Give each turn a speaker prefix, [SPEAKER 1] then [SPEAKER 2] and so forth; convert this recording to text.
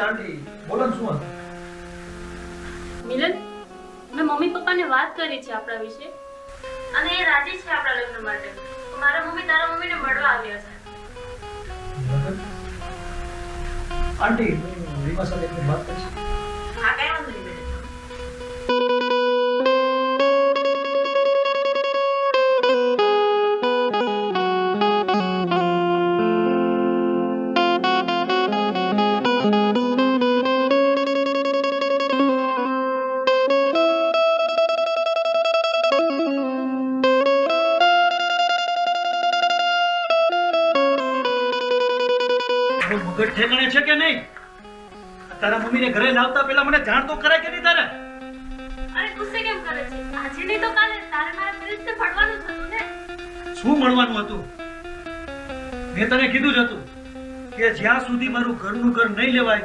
[SPEAKER 1] આંટી બોલો ને શું હતું?
[SPEAKER 2] મિલન, મેં મમ્મી પપ્પાને વાત કરી છે આપણા વિશે અને એ રાજી છે આપણા લગ્ન માટે. તો મારા મમ્મી તારા મમ્મીને મળવા આવ્યા છે.
[SPEAKER 1] આંટી હું રીમા સાથે એકવાર વાત કરીશ.
[SPEAKER 2] હા, કઈ વાંધો નહીં બેટા.
[SPEAKER 1] મગજ ઠેકાણે છે કે નહીં? તારા મમ્મીને ઘરે લાવતા પહેલા મને જાણ તો કરાય કે નહીં તારે?
[SPEAKER 2] અરે ગુસ્સે કેમ કરે છે? આજે નહીં તો કાલે તારે મારા પ્રિન્સને ફડવાનું જ હતું ને.
[SPEAKER 1] શું મળવાનું હતું? મેં તને કીધું જ હતું કે જ્યાં સુધી મારું ઘરનું ઘર નહીં લેવાય